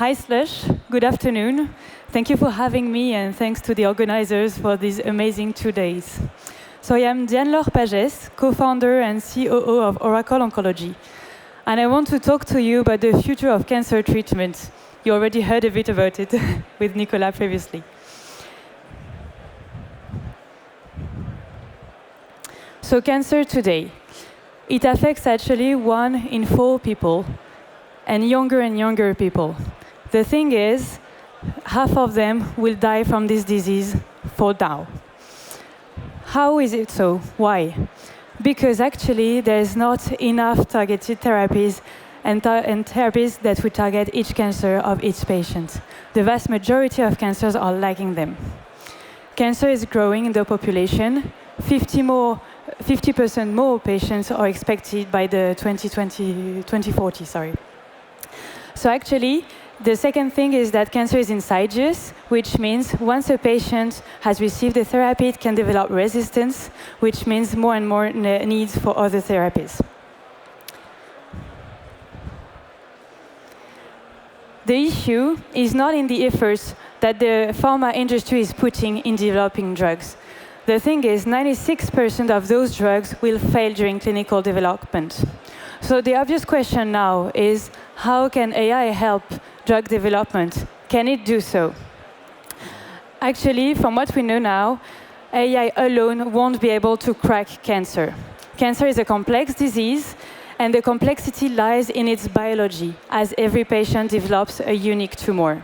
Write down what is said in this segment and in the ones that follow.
Hi, Slush. Good afternoon. Thank you for having me, and thanks to the organizers for these amazing 2 days. So I am Diane-Laure Pagès, co-founder and COO of Orakl Oncology. And I want to talk to you about the future of cancer treatment. You already heard a bit about it with Nicolas previously. So cancer today, it affects actually 1 in 4 people, and younger people. The thing is, half of them will die from this disease for now. How is it so? Why? Because actually there's not enough targeted therapies and therapies that would target each cancer of each patient. The vast majority of cancers are lacking them. Cancer is growing in the population. 50% more patients are expected by the 2040, sorry. So actually, the second thing is that cancer is insidious, which means once a patient has received the therapy, it can develop resistance, which means more and more needs for other therapies. The issue is not in the efforts that the pharma industry is putting in developing drugs. The thing is, 96% of those drugs will fail during clinical development. So the obvious question now is, how can AI help drug development? Can it do so? Actually, from what we know now, AI alone won't be able to crack cancer. Cancer is a complex disease, and the complexity lies in its biology, as every patient develops a unique tumor.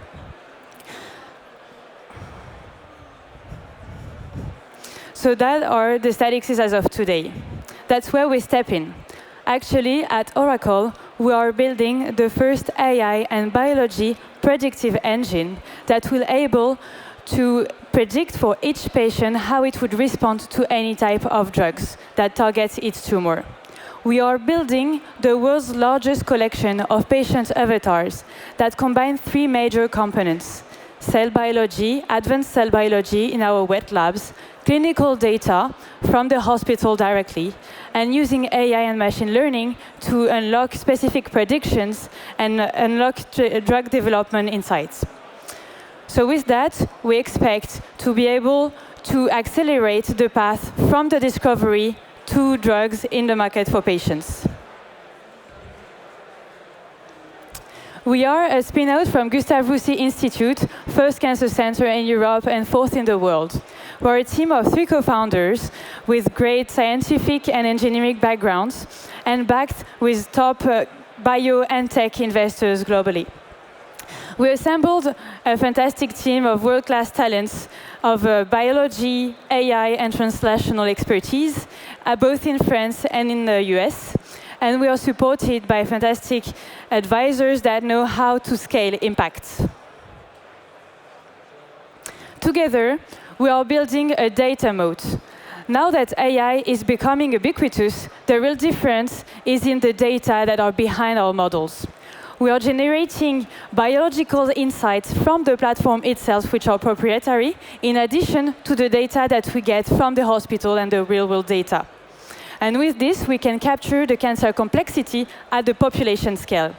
So that are the statistics as of today. That's where we step in. Actually, at Orakl, we are building the first AI and biology predictive engine that will able to predict for each patient how it would respond to any type of drugs that targets its tumor. We are building the world's largest collection of patient avatars that combine 3 major components: cell biology, advanced cell biology in our wet labs, clinical data from the hospital directly, and using AI and machine learning to unlock specific predictions and unlock drug development insights. So with that, we expect to be able to accelerate the path from the discovery to drugs in the market for patients. We are a spin-out from Gustave Roussy Institute, first cancer center in Europe and 4th in the world. We're a team of 3 co-founders with great scientific and engineering backgrounds and backed with top bio and tech investors globally. We assembled a fantastic team of world-class talents of biology, AI, and translational expertise, both in France and in the US. And we are supported by fantastic advisors that know how to scale impact. Together, we are building a data moat. Now that AI is becoming ubiquitous, the real difference is in the data that are behind our models. We are generating biological insights from the platform itself, which are proprietary, in addition to the data that we get from the hospital and the real-world data. And with this, we can capture the cancer complexity at the population scale.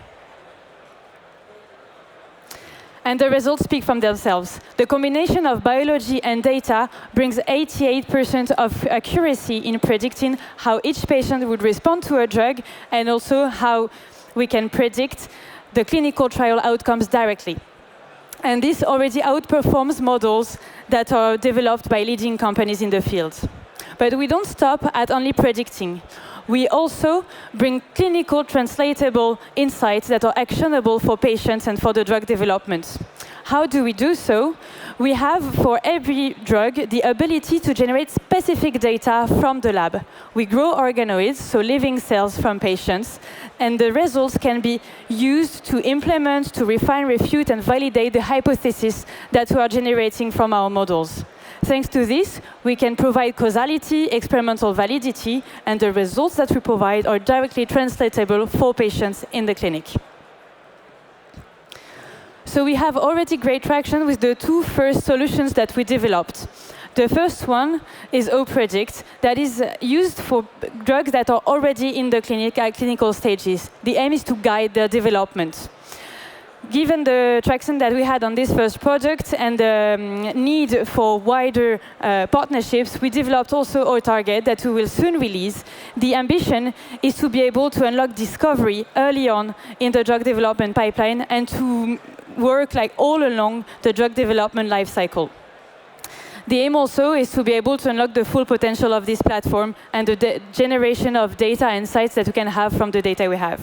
And the results speak for themselves. The combination of biology and data brings 88% of accuracy in predicting how each patient would respond to a drug, and also how we can predict the clinical trial outcomes directly. And this already outperforms models that are developed by leading companies in the field. But we don't stop at only predicting. We also bring clinical translatable insights that are actionable for patients and for the drug development. How do we do so? We have, for every drug, the ability to generate specific data from the lab. We grow organoids, so living cells from patients, and the results can be used to implement, to refine, refute, and validate the hypothesis that we are generating from our models. Thanks to this, we can provide causality, experimental validity, and the results that we provide are directly translatable for patients in the clinic. So we have already great traction with the 2 first solutions that we developed. The first one is OPredict, that is used for drugs that are already in the clinical stages. The aim is to guide their development. Given the traction that we had on this first project and the need for wider partnerships, we developed also our target that we will soon release. The ambition is to be able to unlock discovery early on in the drug development pipeline and to work like all along the drug development life cycle. The aim also is to be able to unlock the full potential of this platform and the generation of data and insights that we can have from the data we have.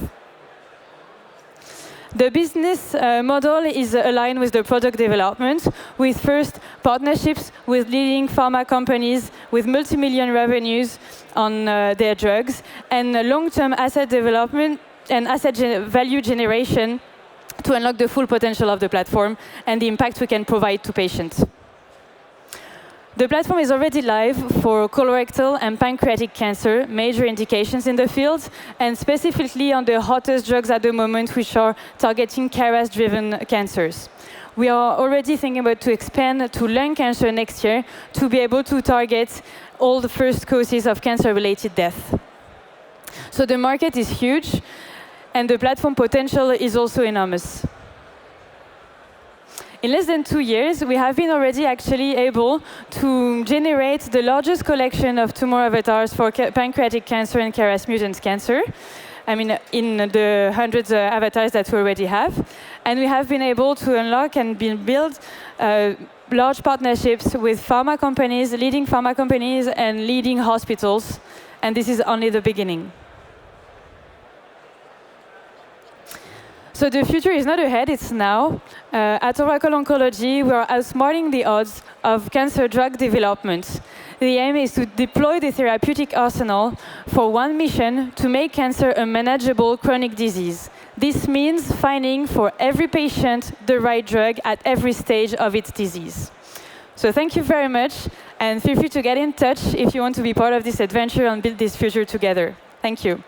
The business model is aligned with the product development, with first partnerships with leading pharma companies with multi-million revenues on their drugs, and long-term asset development and asset value generation to unlock the full potential of the platform and the impact we can provide to patients. The platform is already live for colorectal and pancreatic cancer, major indications in the field, and specifically on the hottest drugs at the moment, which are targeting KRAS-driven cancers. We are already thinking about to expand to lung cancer next year to be able to target all the first causes of cancer-related death. So the market is huge, and the platform potential is also enormous. In less than 2 years, we have been already actually able to generate the largest collection of tumor avatars for pancreatic cancer and KRAS mutant cancer. I mean, in the hundreds of avatars that we already have. And we have been able to unlock and build large partnerships with pharma companies, leading pharma companies, and leading hospitals. And this is only the beginning. So the future is not ahead, it's now. At Orakl Oncology, we are outsmarting the odds of cancer drug development. The aim is to deploy the therapeutic arsenal for one mission to make cancer a manageable chronic disease. This means finding for every patient the right drug at every stage of its disease. So thank you very much, and feel free to get in touch if you want to be part of this adventure and build this future together. Thank you.